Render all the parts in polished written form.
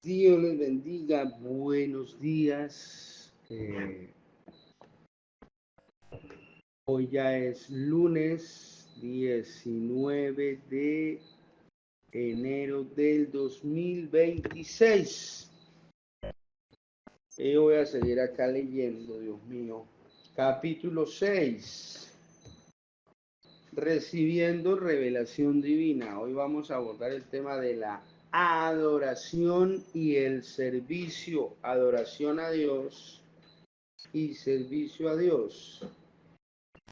Dios les bendiga, buenos días. Hoy ya es lunes 19 de enero del 2026. Yo voy a seguir acá leyendo, Dios mío. Capítulo 6. Recibiendo revelación divina. Hoy vamos a abordar el tema de la adoración y el servicio. Adoración a Dios y servicio a Dios.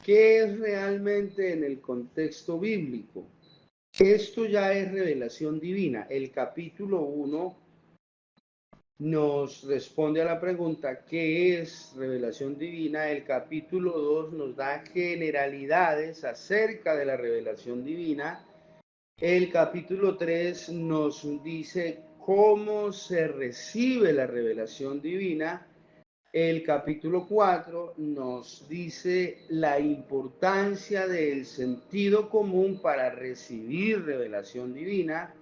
¿Qué es realmente en el contexto bíblico? Esto ya es revelación divina. El capítulo 1 nos responde a la pregunta ¿qué es revelación divina? El capítulo 2 nos da generalidades acerca de la revelación divina. El capítulo 3 nos dice cómo se recibe la revelación divina. El capítulo 4 nos dice la importancia del sentido común para recibir revelación divina.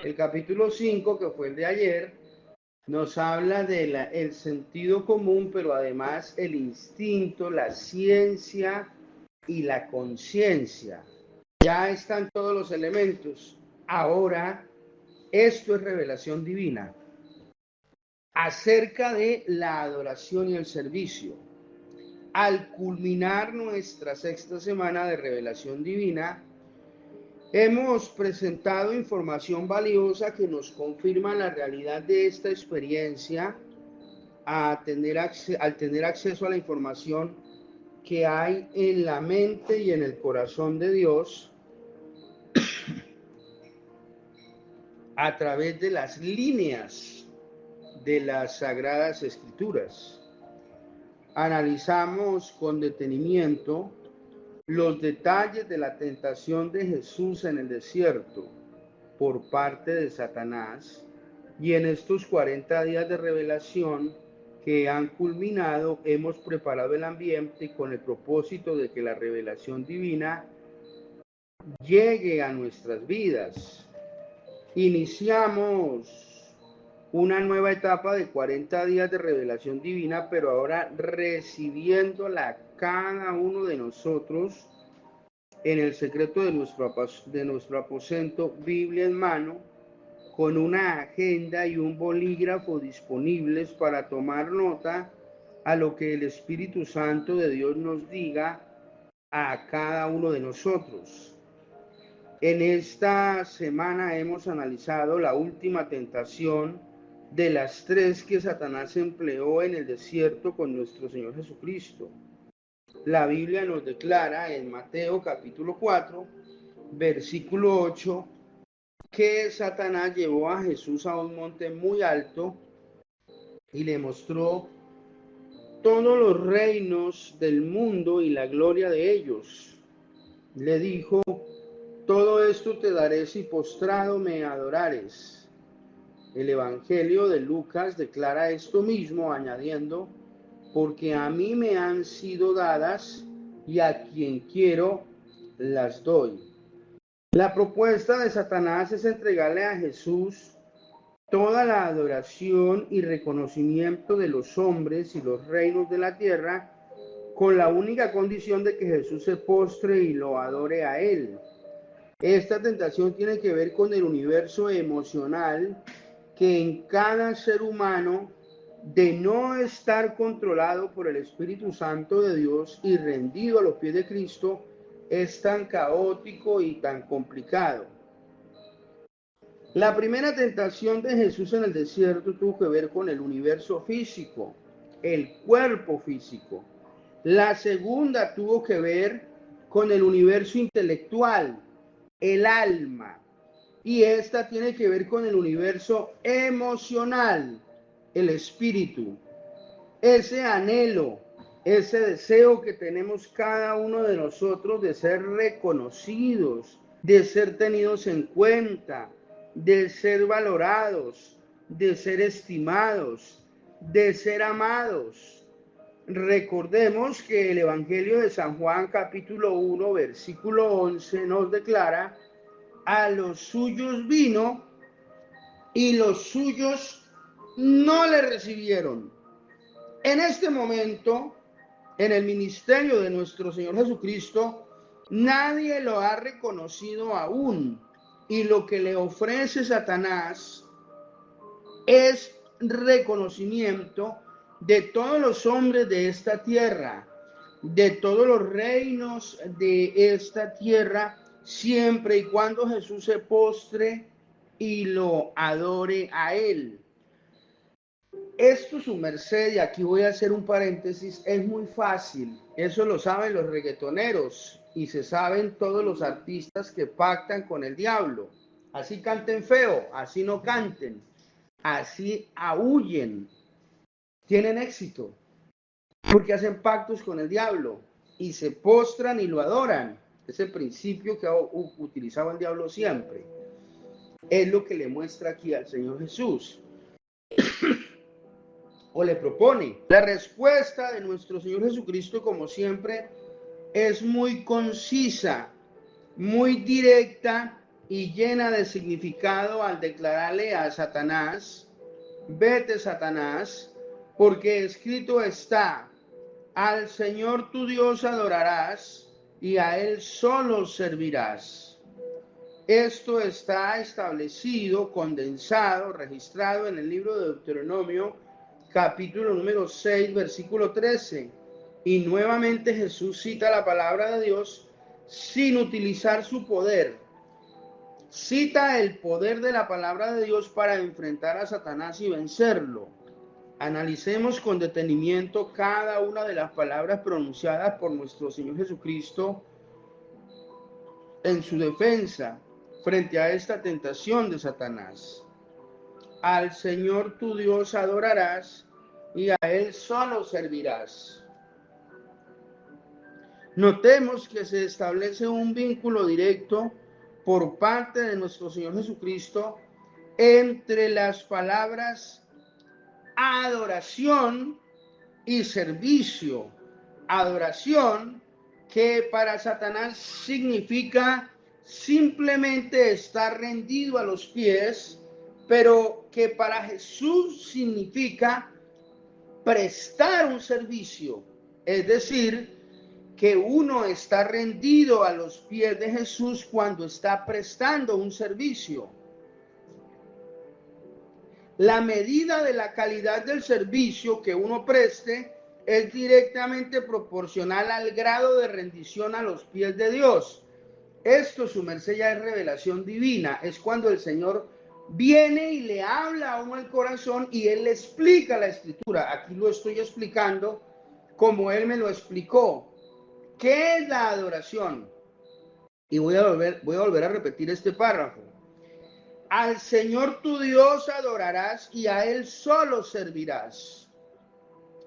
El capítulo 5, que fue el de ayer, nos habla del sentido común, pero además el instinto, la ciencia y la conciencia. Ya están todos los elementos. Ahora, esto es revelación divina. Acerca de la adoración y el servicio. Al culminar nuestra sexta semana de revelación divina, hemos presentado información valiosa que nos confirma la realidad de esta experiencia al tener acceso a la información que hay en la mente y en el corazón de Dios a través de las líneas de las Sagradas Escrituras. Analizamos con detenimiento los detalles de la tentación de Jesús en el desierto por parte de Satanás y en estos 40 días de revelación que han culminado hemos preparado el ambiente con el propósito de que la revelación divina llegue a nuestras vidas. Iniciamos una nueva etapa de 40 días de revelación divina, pero ahora recibiéndola cada uno de nosotros en el secreto de nuestro aposento, Biblia en mano, con una agenda y un bolígrafo disponibles para tomar nota a lo que el Espíritu Santo de Dios nos diga a cada uno de nosotros. En esta semana hemos analizado la última tentación de las 3 que Satanás empleó en el desierto con nuestro Señor Jesucristo. La Biblia nos declara en Mateo capítulo 4, versículo 8, que Satanás llevó a Jesús a un monte muy alto y le mostró todos los reinos del mundo y la gloria de ellos. Le dijo: todo esto te daré si postrado me adorares. El Evangelio de Lucas declara esto mismo, añadiendo: porque a mí me han sido dadas y a quien quiero las doy. La propuesta de Satanás es entregarle a Jesús toda la adoración y reconocimiento de los hombres y los reinos de la tierra, con la única condición de que Jesús se postre y lo adore a él. Esta tentación tiene que ver con el universo emocional que en cada ser humano, de no estar controlado por el Espíritu Santo de Dios y rendido a los pies de Cristo, es tan caótico y tan complicado. La primera tentación de Jesús en el desierto tuvo que ver con el universo físico, el cuerpo físico. La segunda tuvo que ver con el universo intelectual, el alma. Y esta tiene que ver con el universo emocional, el espíritu. Ese anhelo, ese deseo que tenemos cada uno de nosotros de ser reconocidos, de ser tenidos en cuenta, de ser valorados, de ser estimados, de ser amados. Recordemos que el Evangelio de San Juan capítulo 1 versículo 11 nos declara: a los suyos vino y los suyos no le recibieron. En este momento, en el ministerio de nuestro Señor Jesucristo, nadie lo ha reconocido aún, y lo que le ofrece Satanás es reconocimiento de todos los hombres de esta tierra, de todos los reinos de esta tierra, siempre y cuando Jesús se postre y lo adore a él. Esto, su merced, y aquí voy a hacer un paréntesis, es muy fácil. Eso lo saben los reggaetoneros y se saben todos los artistas que pactan con el diablo. Así canten feo, así no canten, así aúllen, tienen éxito, porque hacen pactos con el diablo y se postran y lo adoran. Ese principio que ha utilizado el diablo siempre es lo que le muestra aquí al Señor Jesús, o le propone. La respuesta de nuestro Señor Jesucristo, como siempre, es muy concisa, muy directa y llena de significado al declararle a Satanás: vete, Satanás, porque escrito está: al Señor tu Dios adorarás y a Él solo servirás. Esto está establecido, condensado, registrado en el libro de Deuteronomio, capítulo número 6, versículo 13. Y nuevamente Jesús cita la palabra de Dios sin utilizar su poder. Cita el poder de la palabra de Dios para enfrentar a Satanás y vencerlo. Analicemos con detenimiento cada una de las palabras pronunciadas por nuestro Señor Jesucristo en su defensa frente a esta tentación de Satanás. Al Señor tu Dios adorarás y a Él solo servirás. Notemos que se establece un vínculo directo por parte de nuestro Señor Jesucristo entre las palabras adoración y servicio. Adoración, que para Satanás significa simplemente estar rendido a los pies, pero que para Jesús significa prestar un servicio. Es decir, que uno está rendido a los pies de Jesús cuando está prestando un servicio. La medida de la calidad del servicio que uno preste es directamente proporcional al grado de rendición a los pies de Dios. Esto, su merced, ya es revelación divina. Es cuando el Señor viene y le habla a uno al corazón y Él le explica la Escritura. Aquí lo estoy explicando como Él me lo explicó. ¿Qué es la adoración? Y voy a volver a repetir este párrafo. Al Señor tu Dios adorarás y a Él solo servirás.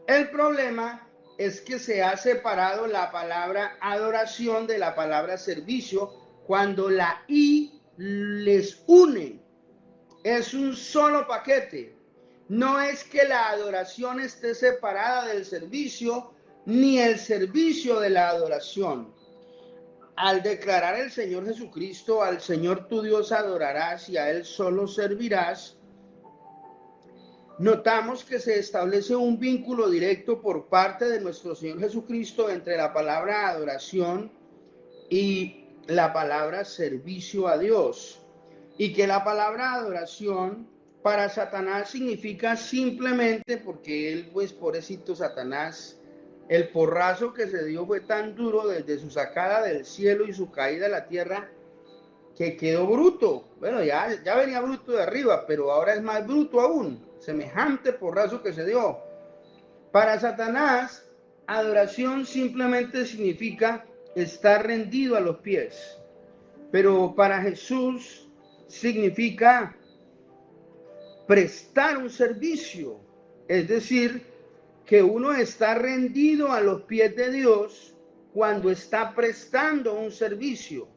El problema es que se ha separado la palabra adoración de la palabra servicio cuando la I les une. Es un solo paquete. No es que la adoración esté separada del servicio, ni el servicio de la adoración. Al declarar el Señor Jesucristo: al Señor tu Dios adorarás y a Él solo servirás, notamos que se establece un vínculo directo por parte de nuestro Señor Jesucristo entre la palabra adoración y la palabra servicio a Dios. Y que la palabra adoración para Satanás significa simplemente, porque él, pues pobrecito Satanás, el porrazo que se dio fue tan duro desde su sacada del cielo y su caída a la tierra, que quedó bruto. Bueno, ya venía bruto de arriba, pero ahora es más bruto aún. Semejante porrazo que se dio. Para Satanás, adoración simplemente significa estar rendido a los pies. Pero para Jesús significa prestar un servicio. Es decir, que uno está rendido a los pies de Dios cuando está prestando un servicio.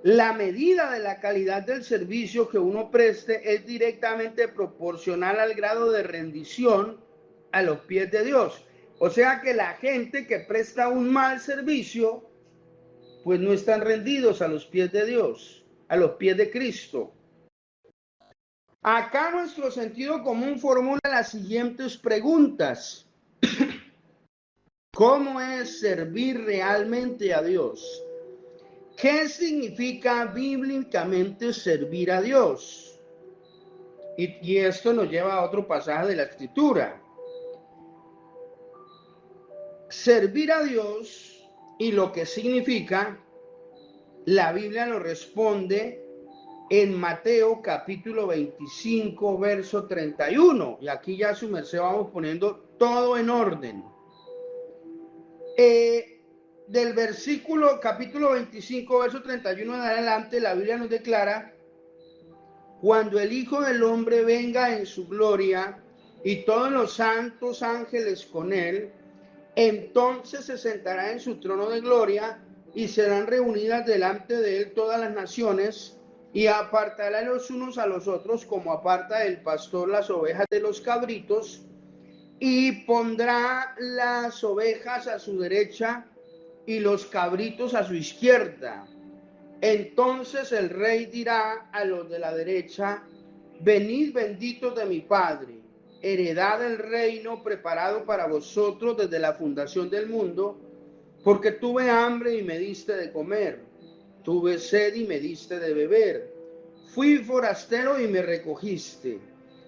La medida de la calidad del servicio que uno preste es directamente proporcional al grado de rendición a los pies de Dios. O sea que la gente que presta un mal servicio, pues no están rendidos a los pies de Dios, a los pies de Cristo. Acá nuestro sentido común formula las siguientes preguntas. ¿Cómo es servir realmente a Dios? ¿Qué significa bíblicamente servir a Dios? Y esto nos lleva a otro pasaje de la Escritura. Servir a Dios y lo que significa, la Biblia lo responde en Mateo capítulo 25, verso 31. Y aquí ya su merced vamos poniendo todo en orden. Del versículo capítulo 25, verso 31 en adelante, la Biblia nos declara: cuando el Hijo del Hombre venga en su gloria y todos los santos ángeles con él, entonces se sentará en su trono de gloria y serán reunidas delante de él todas las naciones, y apartará los unos a los otros como aparta el pastor las ovejas de los cabritos, y pondrá las ovejas a su derecha y los cabritos a su izquierda. Entonces el rey dirá a los de la derecha: venid benditos de mi Padre, heredad el reino preparado para vosotros desde la fundación del mundo, porque tuve hambre y me diste de comer, tuve sed y me diste de beber, fui forastero y me recogiste,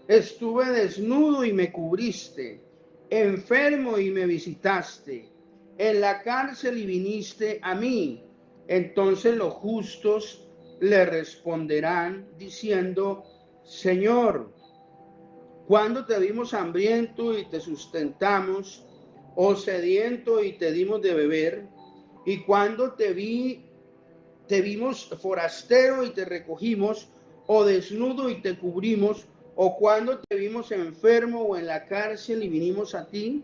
estuve desnudo y me cubriste, enfermo y me visitaste, en la cárcel y viniste a mí. Entonces los justos le responderán diciendo: Señor, ¿cuándo te vimos hambriento y te sustentamos, o sediento y te dimos de beber? ¿Y cuándo te vimos forastero y te recogimos, o desnudo y te cubrimos? ¿O cuándo te vimos enfermo o en la cárcel y vinimos a ti?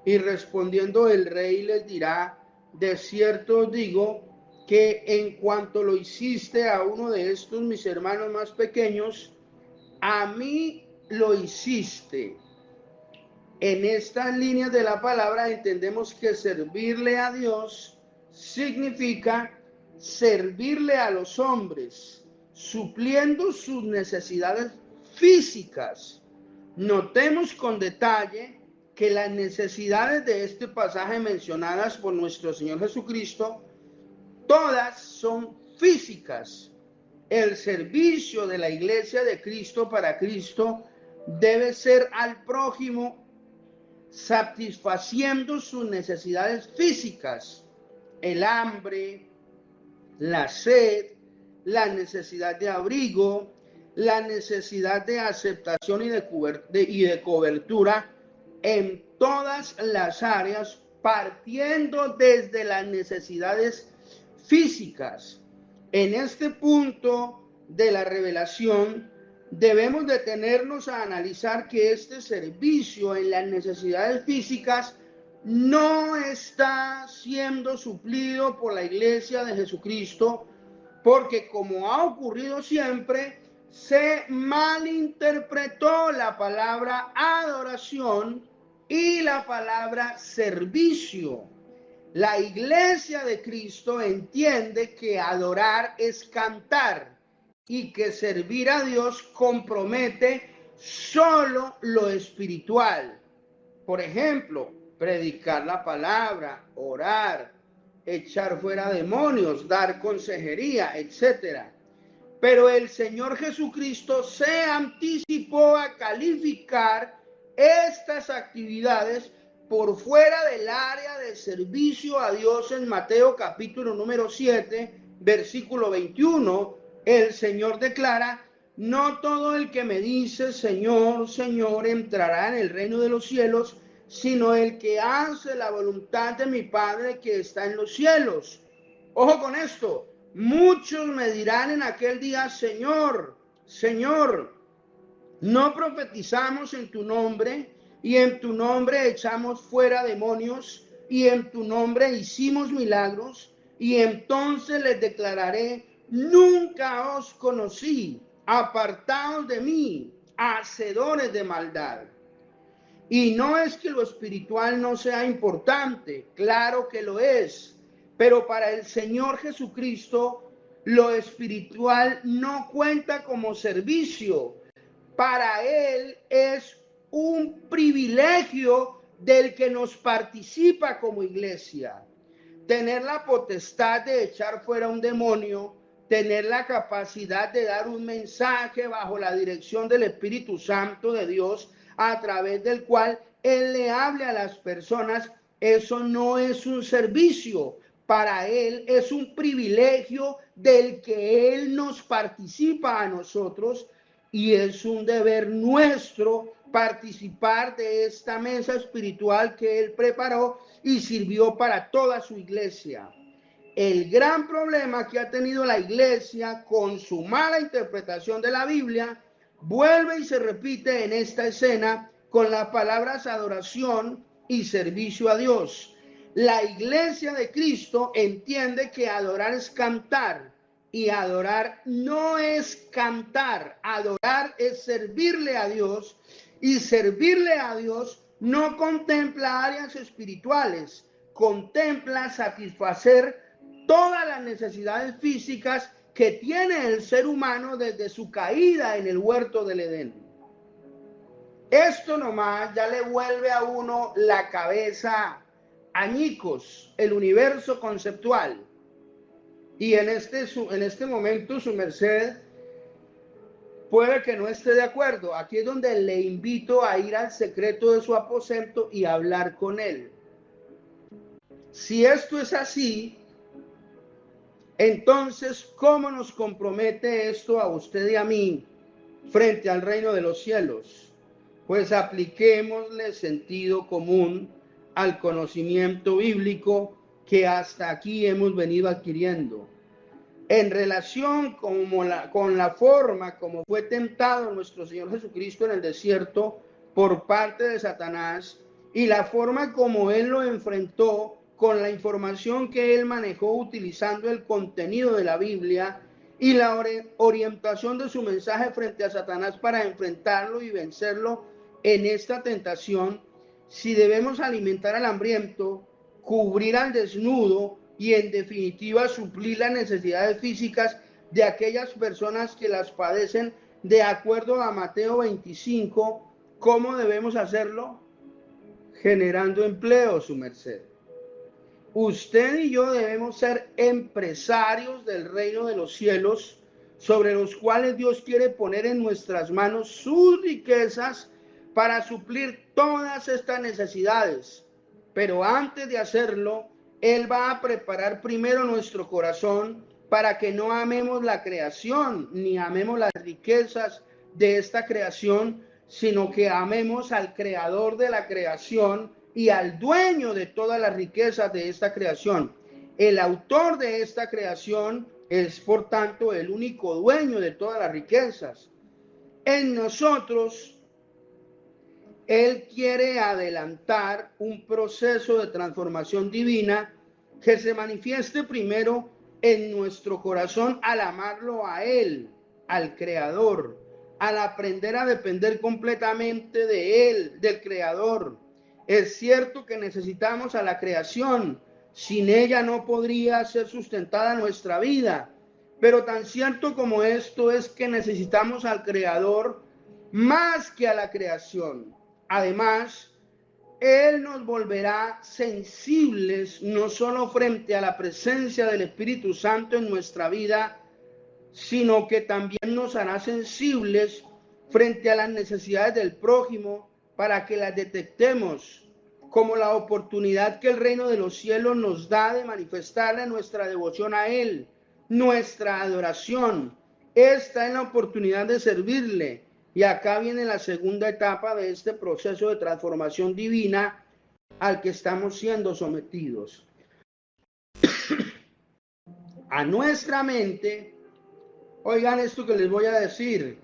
Y respondiendo el rey les dirá: de cierto os digo que en cuanto lo hiciste a uno de estos mis hermanos más pequeños, a mí lo hiciste. En estas líneas de la palabra entendemos que servirle a Dios significa servirle a los hombres, supliendo sus necesidades físicas. Notemos con detalle que las necesidades de este pasaje mencionadas por nuestro Señor Jesucristo, todas son físicas. El servicio de la iglesia de Cristo para Cristo debe ser al prójimo, satisfaciendo sus necesidades físicas: el hambre, la sed, la necesidad de abrigo, la necesidad de aceptación y de cobertura en todas las áreas, partiendo desde las necesidades físicas. En este punto de la revelación debemos detenernos a analizar que este servicio en las necesidades físicas no está siendo suplido por la iglesia de Jesucristo, porque, como ha ocurrido siempre, se malinterpretó la palabra adoración y la palabra servicio. La iglesia de Cristo entiende que adorar es cantar y que servir a Dios compromete solo lo espiritual. Por ejemplo, predicar la palabra, orar, echar fuera demonios, dar consejería, etc. Pero el Señor Jesucristo se anticipó a calificar estas actividades por fuera del área de servicio a Dios. En Mateo capítulo número 7, versículo 21, el Señor declara: no todo el que me dice Señor, Señor, entrará en el reino de los cielos, sino el que hace la voluntad de mi Padre que está en los cielos. Ojo con esto: muchos me dirán en aquel día: Señor, Señor, ¿no profetizamos en tu nombre, y en tu nombre echamos fuera demonios, y en tu nombre hicimos milagros? Y entonces les declararé: nunca os conocí, apartaos de mí, hacedores de maldad. Y no es que lo espiritual no sea importante, claro que lo es, pero para el Señor Jesucristo lo espiritual no cuenta como servicio, para Él es un privilegio del que nos participa como iglesia. Tener la potestad de echar fuera un demonio, tener la capacidad de dar un mensaje bajo la dirección del Espíritu Santo de Dios, a través del cual Él le hable a las personas, eso no es un servicio. Para Él es un privilegio del que Él nos participa a nosotros, y es un deber nuestro participar de esta mesa espiritual que Él preparó y sirvió para toda su iglesia. El gran problema que ha tenido la iglesia con su mala interpretación de la Biblia vuelve y se repite en esta escena con las palabras adoración y servicio a Dios. La iglesia de Cristo entiende que adorar es cantar, y adorar no es cantar, adorar es servirle a Dios, y servirle a Dios no contempla áreas espirituales, contempla satisfacer todas las necesidades físicas que tiene el ser humano desde su caída en el huerto del Edén. Esto nomás ya le vuelve a uno la cabeza añicos, el universo conceptual. Y en este momento su merced puede que no esté de acuerdo. Aquí es donde le invito a ir al secreto de su aposento y hablar con él. Si esto es así, entonces, ¿cómo nos compromete esto a usted y a mí frente al reino de los cielos? Pues apliquémosle sentido común al conocimiento bíblico que hasta aquí hemos venido adquiriendo. En relación con la forma como fue tentado nuestro Señor Jesucristo en el desierto por parte de Satanás, y la forma como Él lo enfrentó con la información que Él manejó utilizando el contenido de la Biblia y la orientación de su mensaje frente a Satanás para enfrentarlo y vencerlo en esta tentación. Si debemos alimentar al hambriento, cubrir al desnudo y en definitiva suplir las necesidades físicas de aquellas personas que las padecen, de acuerdo a Mateo 25, ¿cómo debemos hacerlo? Generando empleo, su merced. Usted y yo debemos ser empresarios del reino de los cielos, sobre los cuales Dios quiere poner en nuestras manos sus riquezas para suplir todas estas necesidades. Pero antes de hacerlo, Él va a preparar primero nuestro corazón para que no amemos la creación, ni amemos las riquezas de esta creación, sino que amemos al creador de la creación y al dueño de todas las riquezas de esta creación. El autor de esta creación es, por tanto, el único dueño de todas las riquezas. En nosotros, Él quiere adelantar un proceso de transformación divina que se manifieste primero en nuestro corazón al amarlo a Él, al Creador, al aprender a depender completamente de Él, del Creador. Es cierto que necesitamos a la creación, sin ella no podría ser sustentada nuestra vida, pero tan cierto como esto es que necesitamos al Creador más que a la creación. Además, Él nos volverá sensibles no solo frente a la presencia del Espíritu Santo en nuestra vida, sino que también nos hará sensibles frente a las necesidades del prójimo para que las detectemos como la oportunidad que el reino de los cielos nos da de manifestarle nuestra devoción a Él, nuestra adoración. Esta es la oportunidad de servirle. Y acá viene la segunda etapa de este proceso de transformación divina al que estamos siendo sometidos. A nuestra mente, oigan esto que les voy a decir,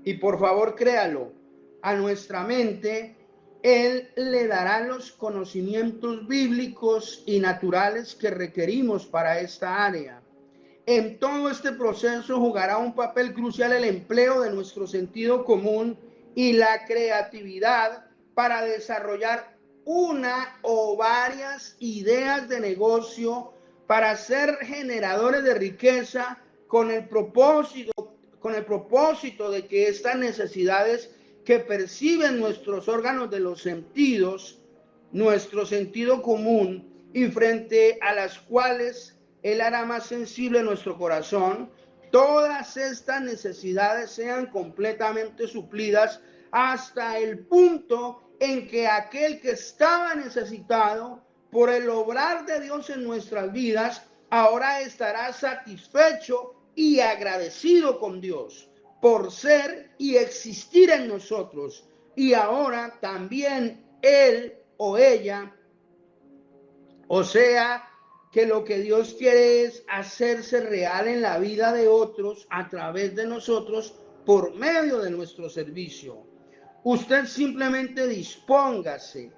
y por favor créalo, a nuestra mente Él le dará los conocimientos bíblicos y naturales que requerimos para esta área. En todo este proceso jugará un papel crucial el empleo de nuestro sentido común y la creatividad para desarrollar una o varias ideas de negocio para ser generadores de riqueza con el propósito con el propósito de que estas necesidades que perciben nuestros órganos de los sentidos, nuestro sentido común, y frente a las cuales Él hará más sensible nuestro corazón, todas estas necesidades sean completamente suplidas hasta el punto en que aquel que estaba necesitado por el obrar de Dios en nuestras vidas, ahora estará satisfecho y agradecido con Dios por ser y existir en nosotros. Y ahora también él o ella, o sea, que lo que Dios quiere es hacerse real en la vida de otros a través de nosotros por medio de nuestro servicio. Usted simplemente dispóngase.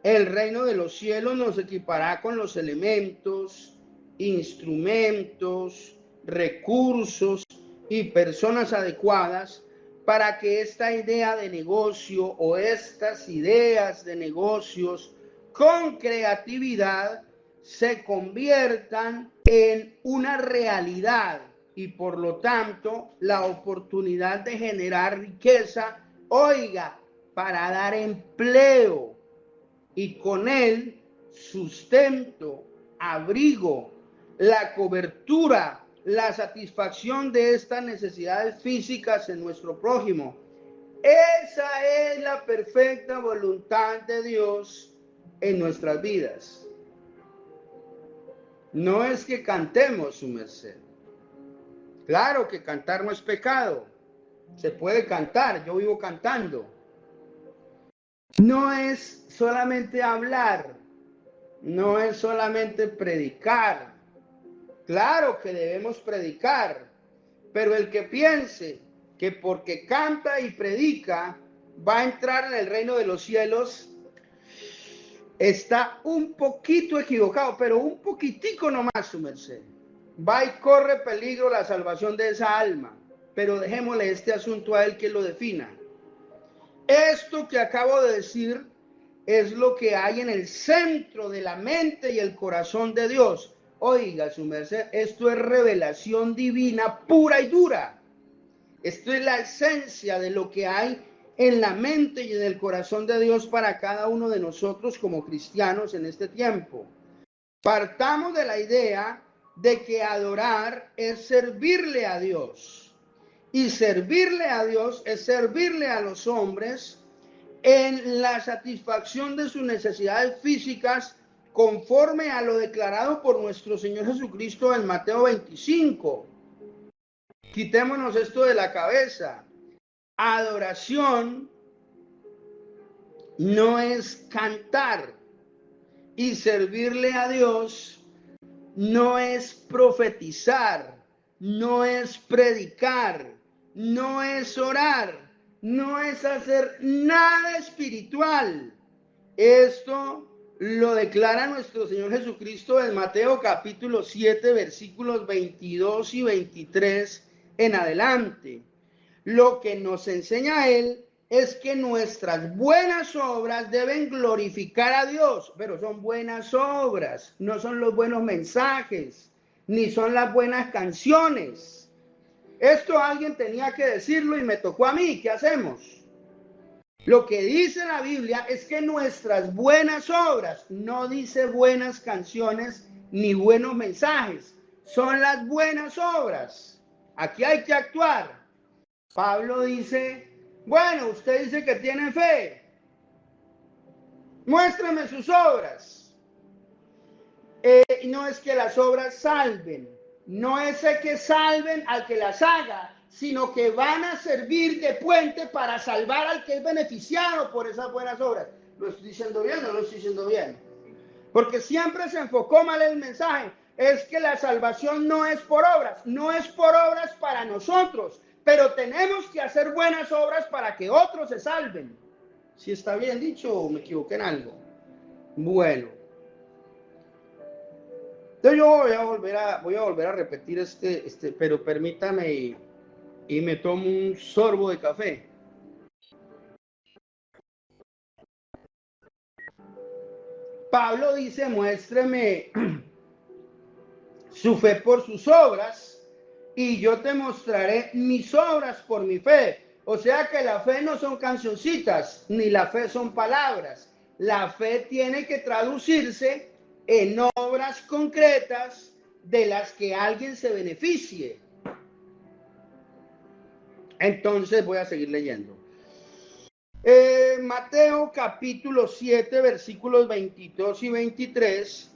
El reino de los cielos nos equipará con los elementos, instrumentos, recursos y personas adecuadas para que esta idea de negocio o estas ideas de negocios con creatividad se conviertan en una realidad y por lo tanto la oportunidad de generar riqueza, oiga, para dar empleo y con él sustento, abrigo, la cobertura, la satisfacción de estas necesidades físicas en nuestro prójimo. Esa es la perfecta voluntad de Dios en nuestras vidas. No es que cantemos, su merced. Claro que cantar no es pecado. Se puede cantar, yo vivo cantando. No es solamente hablar, no es solamente predicar. Claro que debemos predicar, pero el que piense que porque canta y predica va a entrar en el reino de los cielos está un poquito equivocado, pero un poquitico nomás, su merced. Va y corre peligro la salvación de esa alma, pero dejémosle este asunto a él que lo defina. Esto que acabo de decir es lo que hay en el centro de la mente y el corazón de Dios. Oiga, su merced, esto es revelación divina pura y dura. Esto es la esencia de lo que hay en la mente y en el corazón de Dios para cada uno de nosotros como cristianos en este tiempo. Partamos de la idea de que adorar es servirle a Dios. Y servirle a Dios es servirle a los hombres en la satisfacción de sus necesidades físicas conforme a lo declarado por nuestro Señor Jesucristo en Mateo 25. Quitémonos esto de la cabeza. Adoración no es cantar y servirle a Dios no es profetizar, no es predicar, no es orar, no es hacer nada espiritual. Esto lo declara nuestro Señor Jesucristo en Mateo capítulo 7, versículos 22 y 23 en adelante. Lo que nos enseña Él es que nuestras buenas obras deben glorificar a Dios, pero son buenas obras, no son los buenos mensajes, ni son las buenas canciones. Esto alguien tenía que decirlo y me tocó a mí. ¿Qué hacemos? Lo que dice la Biblia es que nuestras buenas obras, no dice buenas canciones ni buenos mensajes, son las buenas obras. Aquí hay que actuar. Pablo dice, bueno, usted dice que tiene fe, muéstrame sus obras. No es que las obras salven, no es que salven al que las haga, sino que van a servir de puente para salvar al que es beneficiado por esas buenas obras. ¿Lo estoy diciendo bien o no lo estoy diciendo bien? Porque siempre se enfocó mal el mensaje. Es que la salvación no es por obras, no es por obras para nosotros, pero tenemos que hacer buenas obras para que otros se salven. ¿Si está bien dicho o me equivoqué en algo? Bueno. Entonces yo voy a volver a repetir pero permítame y me tomo un sorbo de café. Pablo dice, muéstreme su fe por sus obras, y yo te mostraré mis obras por mi fe. O sea que la fe no son cancioncitas, ni la fe son palabras. La fe tiene que traducirse en obras concretas de las que alguien se beneficie. Entonces voy a seguir leyendo. Mateo capítulo 7, versículos 22 y 23.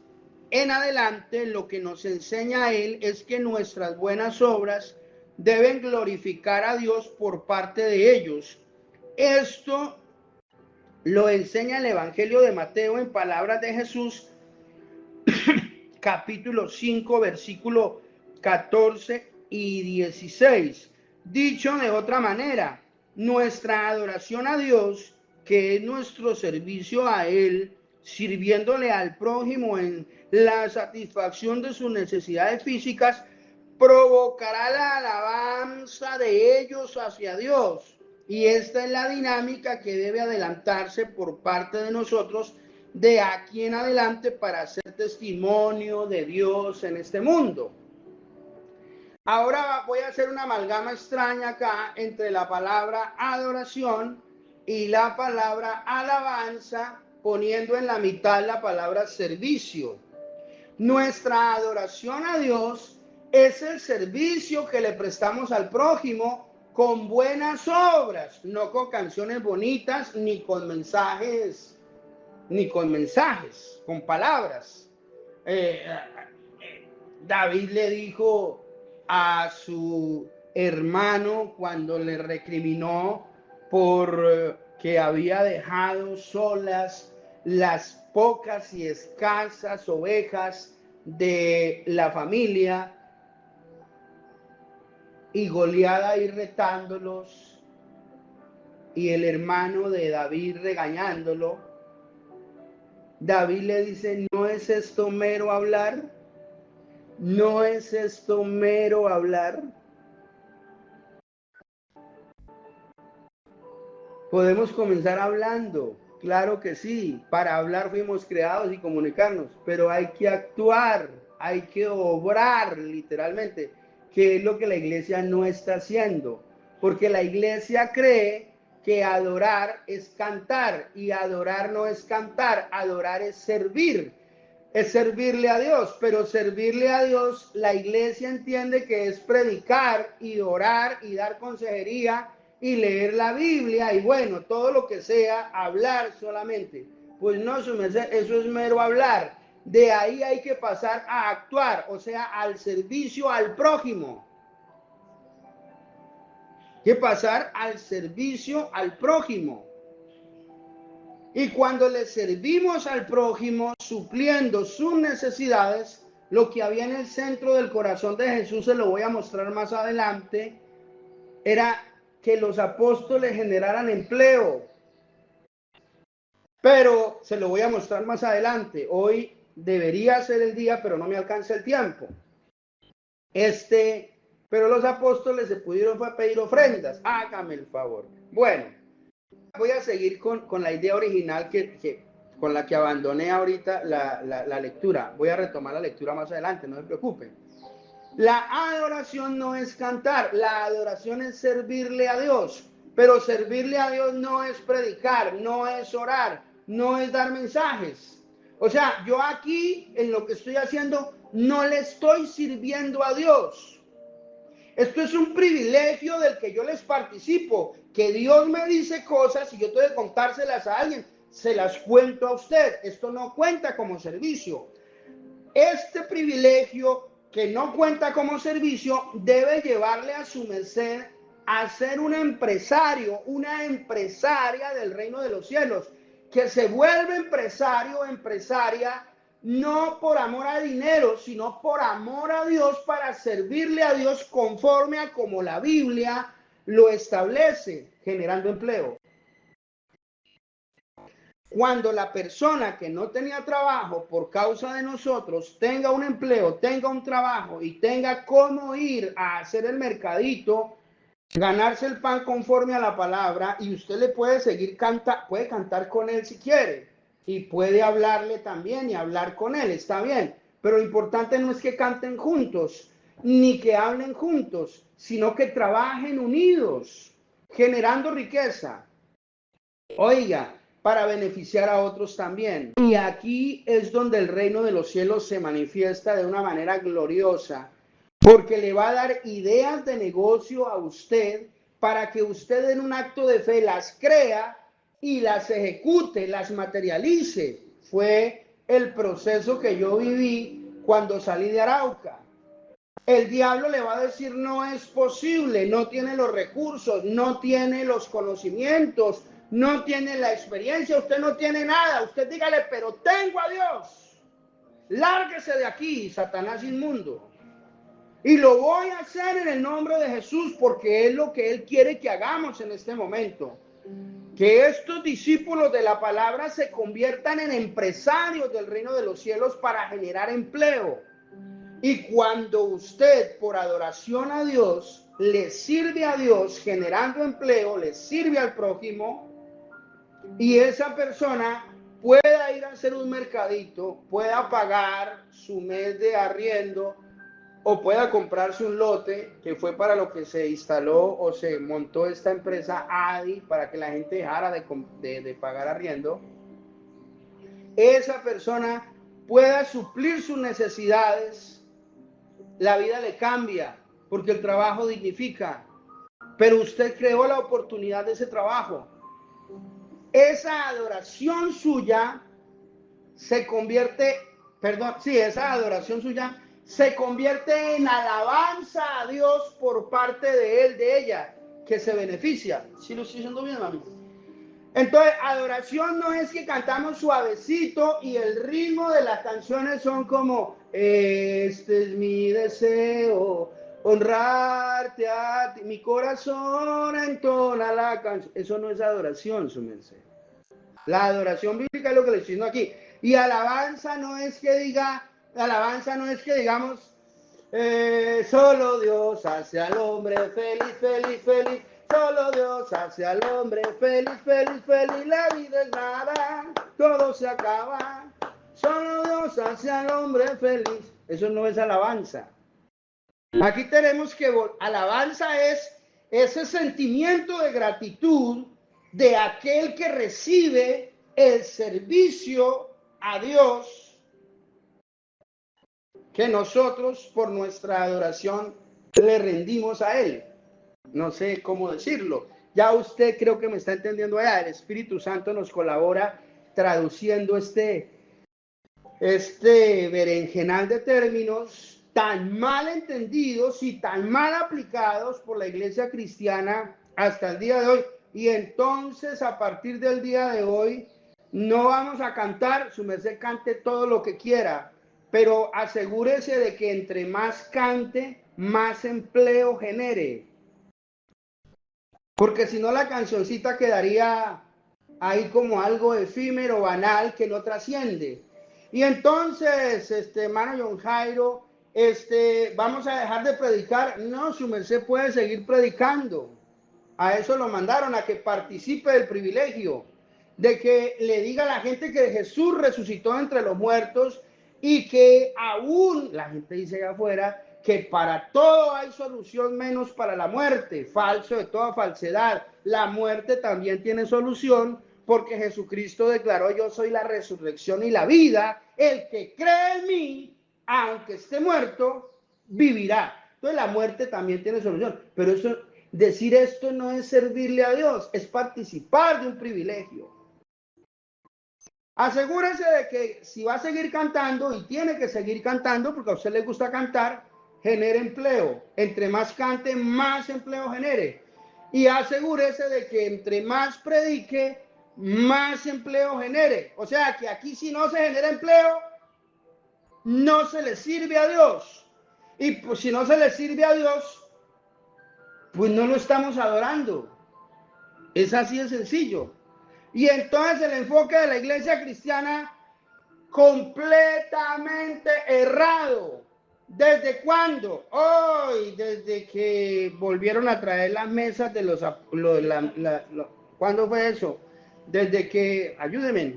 En adelante, lo que nos enseña él es que nuestras buenas obras deben glorificar a Dios por parte de ellos. Esto lo enseña el Evangelio de Mateo en palabras de Jesús, capítulo 5, versículo 14 y 16. Dicho de otra manera, nuestra adoración a Dios, que es nuestro servicio a Él, sirviéndole al prójimo en la satisfacción de sus necesidades físicas, provocará la alabanza de ellos hacia Dios. Y esta es la dinámica que debe adelantarse por parte de nosotros de aquí en adelante para hacer testimonio de Dios en este mundo. Ahora voy a hacer una amalgama extraña acá entre la palabra adoración y la palabra alabanza, poniendo en la mitad la palabra servicio. Nuestra adoración a Dios es el servicio que le prestamos al prójimo con buenas obras, no con canciones bonitas ni con mensajes, con palabras. David le dijo a su hermano cuando le recriminó por que había dejado solas las pocas y escasas ovejas de la familia, y Goliat ahí retándolos y el hermano de David regañándolo. David le dice: ¿no es esto mero hablar? ¿No es esto mero hablar? Podemos comenzar hablando, claro que sí, para hablar fuimos creados y comunicarnos, pero hay que actuar, hay que obrar literalmente, que es lo que la iglesia no está haciendo, porque la iglesia cree que adorar es cantar, y adorar no es cantar, adorar es servir. Es servirle a Dios, pero servirle a Dios, la iglesia entiende que es predicar y orar y dar consejería y leer la Biblia y bueno, todo lo que sea, hablar solamente. Pues no, eso es mero hablar. De ahí hay que pasar a actuar, o sea, al servicio al prójimo. Hay que pasar al servicio al prójimo. Y cuando le servimos al prójimo, supliendo sus necesidades, lo que había en el centro del corazón de Jesús, se lo voy a mostrar más adelante, era que los apóstoles generaran empleo. Pero se lo voy a mostrar más adelante. Hoy debería ser el día, pero no me alcanza el tiempo. Pero los apóstoles se pudieron pedir ofrendas. Hágame el favor. Bueno. Voy a seguir con la idea original con la que abandoné ahorita la lectura. Voy a retomar la lectura más adelante, no se preocupen. La adoración no es cantar, la adoración es servirle a Dios. Pero servirle a Dios no es predicar, no es orar, no es dar mensajes. O sea, yo aquí en lo que estoy haciendo no le estoy sirviendo a Dios. Esto es un privilegio del que yo les participo, que Dios me dice cosas y yo tengo que contárselas a alguien, se las cuento a usted. Esto no cuenta como servicio. Este privilegio que no cuenta como servicio debe llevarle a su merced a ser un empresario, una empresaria del reino de los cielos, que se vuelve empresario o empresaria no por amor a dinero, sino por amor a Dios, para servirle a Dios conforme a como la Biblia lo establece, generando empleo. Cuando la persona que no tenía trabajo por causa de nosotros tenga un empleo, tenga un trabajo y tenga cómo ir a hacer el mercadito, ganarse el pan conforme a la palabra, y usted le puede seguir puede cantar con él si quiere. Y puede hablarle también y hablar con él, está bien. Pero lo importante no es que canten juntos. ni que hablen juntos, sino que trabajen unidos, generando riqueza. Oiga, para beneficiar a otros también. Y aquí es donde el reino de los cielos se manifiesta de una manera gloriosa, porque le va a dar ideas de negocio a usted para que usted en un acto de fe las crea y las ejecute, las materialice. Fue el proceso que yo viví cuando salí de Arauca. El diablo le va a decir no es posible, no tiene los recursos, no tiene los conocimientos, no tiene la experiencia, usted no tiene nada. Usted dígale, pero tengo a Dios. Lárguese de aquí, Satanás inmundo. Y lo voy a hacer en el nombre de Jesús porque es lo que Él quiere que hagamos en este momento. Que estos discípulos de la palabra se conviertan en empresarios del reino de los cielos para generar empleo. Y cuando usted, por adoración a Dios, le sirve a Dios generando empleo, le sirve al prójimo, y esa persona pueda ir a hacer un mercadito, pueda pagar su mes de arriendo, o pueda comprarse un lote, que fue para lo que se instaló o se montó esta empresa ADI, para que la gente dejara de pagar arriendo, esa persona pueda suplir sus necesidades. La vida le cambia, porque el trabajo dignifica, pero usted creó la oportunidad de ese trabajo. Esa adoración suya se convierte, esa adoración suya se convierte en alabanza a Dios por parte de él, de ella, que se beneficia. ¿Sí lo estoy diciendo bien, mami? Entonces, adoración no es que cantamos suavecito y el ritmo de las canciones son como, este es mi deseo, honrarte a ti, mi corazón entona la canción. Eso no es adoración, su merced. La adoración bíblica es lo que le estoy diciendo aquí. Y alabanza no es que digamos, solo Dios hace al hombre feliz, feliz, feliz. Solo Dios hace al hombre feliz, feliz, feliz. La vida es nada, todo se acaba. Solo Dios hace al hombre feliz. Eso no es alabanza. Aquí tenemos que alabanza es ese sentimiento de gratitud de aquel que recibe el servicio a Dios que nosotros por nuestra adoración le rendimos a Él. No sé cómo decirlo. Ya usted creo que me está entendiendo allá. El Espíritu Santo nos colabora traduciendo este berenjenal de términos tan mal entendidos y tan mal aplicados por la iglesia cristiana hasta el día de hoy. Y entonces, a partir del día de hoy, no vamos a cantar, su merced cante todo lo que quiera, pero asegúrese de que entre más cante, más empleo genere. Porque si no, la cancioncita quedaría ahí como algo efímero, banal, que no trasciende. Y entonces, hermano John Jairo, vamos a dejar de predicar. No, su merced puede seguir predicando. A eso lo mandaron, a que participe del privilegio, de que le diga a la gente que Jesús resucitó entre los muertos y que aún, la gente dice allá afuera, que para todo hay solución menos para la muerte. Falso de toda falsedad. La muerte también tiene solución, porque Jesucristo declaró: yo soy la resurrección y la vida. El que cree en mí, aunque esté muerto, vivirá. Entonces la muerte también tiene solución. Pero decir esto no es servirle a Dios, es participar de un privilegio. Asegúrese de que si va a seguir cantando, y tiene que seguir cantando porque a usted le gusta cantar, genere empleo. Entre más cante, más empleo genere. Y asegúrese de que entre más predique, más empleo genere. O sea que aquí, si no se genera empleo, no se le sirve a Dios. Y pues si no se le sirve a Dios, pues no lo estamos adorando. Es así de sencillo. Y entonces el enfoque de la iglesia cristiana completamente errado. ¿Desde cuándo? Hoy, desde que volvieron a traer las mesas de los... ¿Cuándo fue eso? Desde que... Ayúdenme.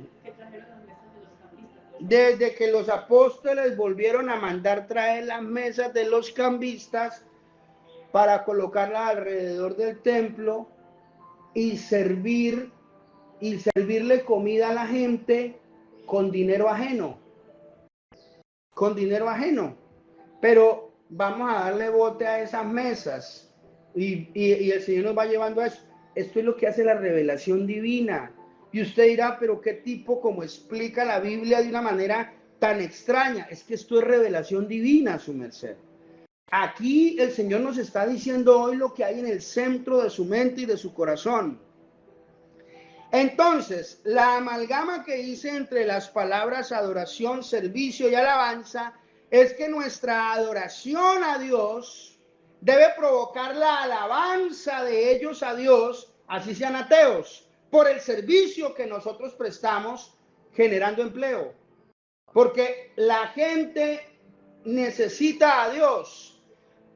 desde que los apóstoles volvieron a mandar traer las mesas de los cambistas para colocarlas alrededor del templo y servirle comida a la gente con dinero ajeno, pero vamos a darle bote a esas mesas y el Señor nos va llevando a eso. Esto es lo que hace la revelación divina. Y usted dirá, pero qué tipo como explica la Biblia de una manera tan extraña. Es que esto es revelación divina, su merced. Aquí el Señor nos está diciendo hoy lo que hay en el centro de su mente y de su corazón. Entonces, la amalgama que hice entre las palabras adoración, servicio y alabanza es que nuestra adoración a Dios debe provocar la alabanza de ellos a Dios, así sean ateos, por el servicio que nosotros prestamos generando empleo. Porque la gente necesita a Dios.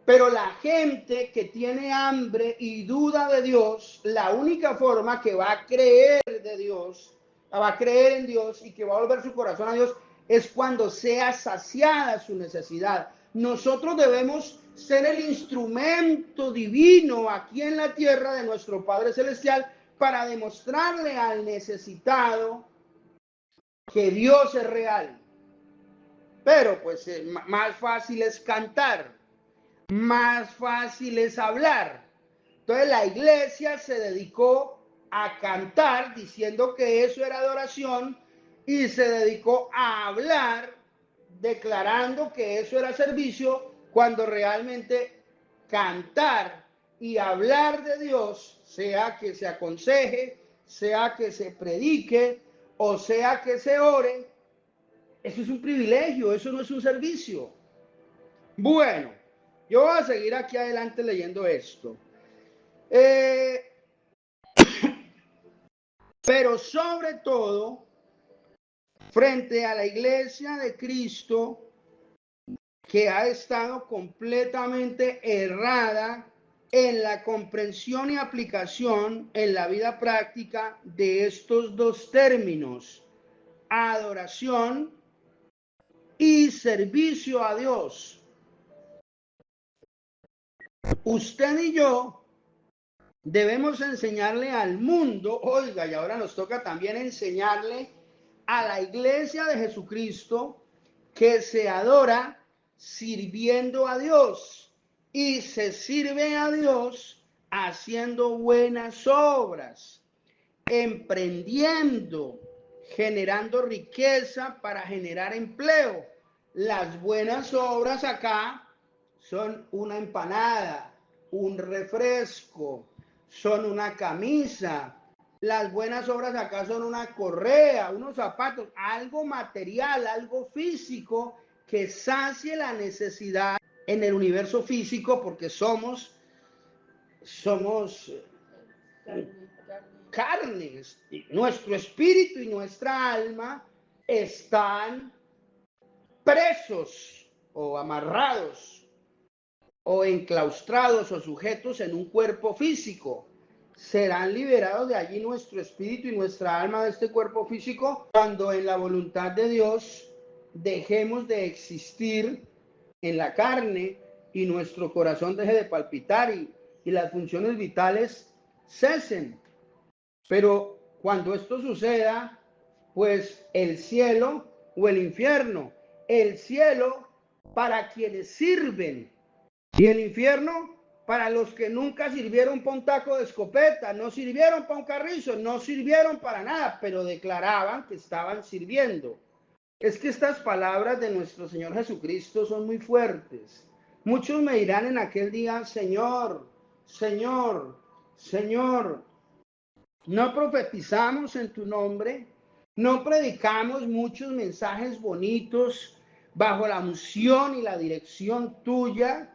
Pero la gente que tiene hambre y duda de Dios, la única forma que va a creer de Dios, va a creer en Dios y que va a volver su corazón a Dios, es cuando sea saciada su necesidad. Nosotros debemos ser el instrumento divino aquí en la tierra de nuestro Padre Celestial para demostrarle al necesitado que Dios es real. Pero pues más fácil es cantar. Más fácil es hablar. Entonces la iglesia se dedicó a cantar diciendo que eso era adoración y se dedicó a hablar declarando que eso era servicio, cuando realmente cantar y hablar de Dios, sea que se aconseje, sea que se predique o sea que se ore, eso es un privilegio, eso no es un servicio. Bueno, yo voy a seguir aquí adelante leyendo esto. Pero sobre todo, frente a la iglesia de Cristo, que ha estado completamente errada en la comprensión y aplicación en la vida práctica de estos dos términos, adoración y servicio a Dios. Usted y yo debemos enseñarle al mundo, oiga, y ahora nos toca también enseñarle a la iglesia de Jesucristo que se adora sirviendo a Dios y se sirve a Dios haciendo buenas obras, emprendiendo, generando riqueza para generar empleo. Las buenas obras acá son una empanada, un refresco, son una camisa. Las buenas obras acá son una correa, unos zapatos, algo material, algo físico que sacie la necesidad en el universo físico, porque somos carnes. Nuestro espíritu y nuestra alma están presos o amarrados o enclaustrados o sujetos en un cuerpo físico. Serán liberados de allí nuestro espíritu y nuestra alma de este cuerpo físico cuando en la voluntad de Dios dejemos de existir en la carne y nuestro corazón deje de palpitar y las funciones vitales cesen. Pero cuando esto suceda, pues el cielo o el infierno, el cielo para quienes sirven y el infierno para los que nunca sirvieron para un taco de escopeta, no sirvieron para un carrizo, no sirvieron para nada, pero declaraban que estaban sirviendo. Es que estas palabras de nuestro Señor Jesucristo son muy fuertes. Muchos me dirán en aquel día, Señor, Señor, Señor, no profetizamos en tu nombre, no predicamos muchos mensajes bonitos bajo la unción y la dirección tuya,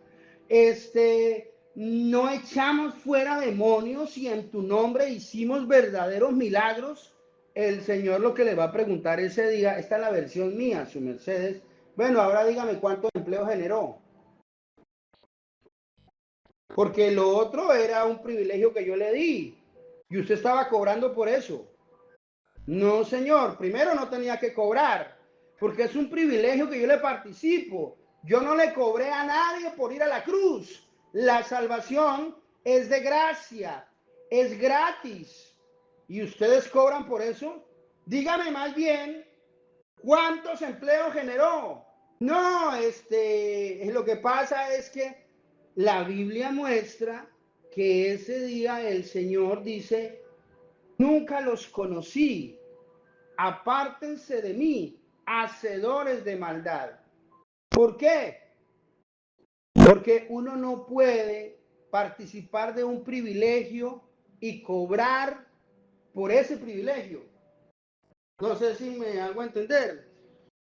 no echamos fuera demonios y en tu nombre hicimos verdaderos milagros. El Señor lo que le va a preguntar ese día, esta es la versión mía, su Mercedes, bueno, ahora dígame cuánto empleo generó. Porque lo otro era un privilegio que yo le di y usted estaba cobrando por eso. No, señor, primero no tenía que cobrar, porque es un privilegio que yo le participo. Yo no le cobré a nadie por ir a la cruz. La salvación es de gracia, es gratis. ¿Y ustedes cobran por eso? Dígame más bien, ¿cuántos empleos generó? No, lo que pasa es que la Biblia muestra que ese día el Señor dice, nunca los conocí, apártense de mí, hacedores de maldad. ¿Por qué? Porque uno no puede participar de un privilegio y cobrar por ese privilegio. No sé si me hago entender.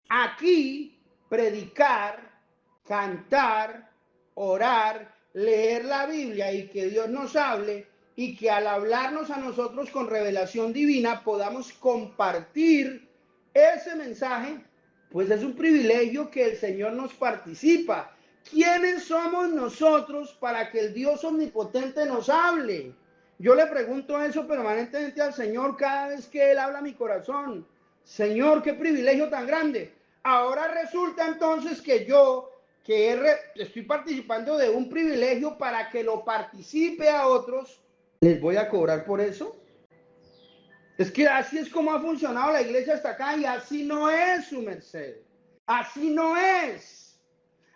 Aquí, predicar, cantar, orar, leer la Biblia y que Dios nos hable y que al hablarnos a nosotros con revelación divina podamos compartir ese mensaje, pues es un privilegio que el Señor nos participa. ¿Quiénes somos nosotros para que el Dios omnipotente nos hable? Yo le pregunto eso permanentemente al Señor cada vez que Él habla a mi corazón. Señor, qué privilegio tan grande. Ahora resulta entonces que yo, estoy participando de un privilegio para que lo participe a otros, ¿les voy a cobrar por eso? Es que así es como ha funcionado la iglesia hasta acá y así no es, su merced. Así no es.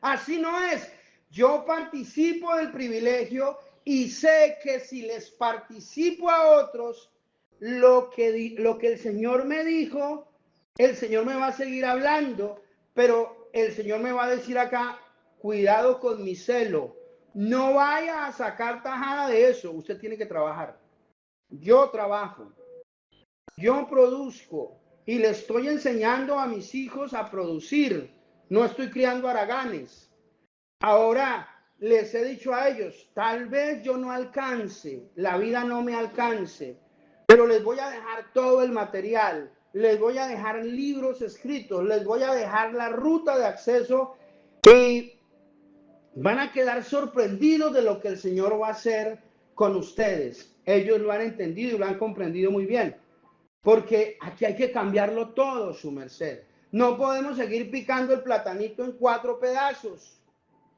Así no es. Yo participo del privilegio y sé que si les participo a otros, lo que el Señor me dijo, el Señor me va a seguir hablando, pero el Señor me va a decir acá, cuidado con mi celo. No vaya a sacar tajada de eso. Usted tiene que trabajar. Yo trabajo. Yo produzco y le estoy enseñando a mis hijos a producir. No estoy criando haraganes. Ahora les he dicho a ellos, tal vez yo no alcance, la vida no me alcance, pero les voy a dejar todo el material, les voy a dejar libros escritos, les voy a dejar la ruta de acceso y van a quedar sorprendidos de lo que el Señor va a hacer con ustedes. Ellos lo han entendido y lo han comprendido muy bien. Porque aquí hay que cambiarlo todo, su merced. No podemos seguir picando el platanito en 4 pedazos.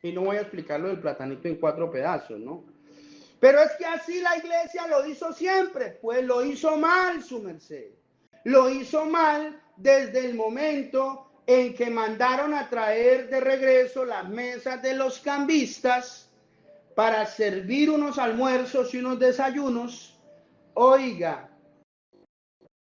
Y no voy a explicar lo del platanito en 4 pedazos, ¿no? Pero es que así la iglesia lo hizo siempre. Pues lo hizo mal, su merced. Lo hizo mal desde el momento en que mandaron a traer de regreso las mesas de los cambistas para servir unos almuerzos y unos desayunos. Oiga,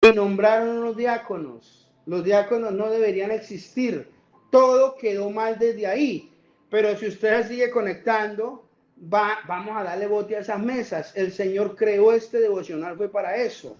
y nombraron unos diáconos. Los diáconos no deberían existir. Todo quedó mal desde ahí. Pero si usted sigue conectando, vamos a darle bote a esas mesas. El Señor creó este devocional, fue para eso.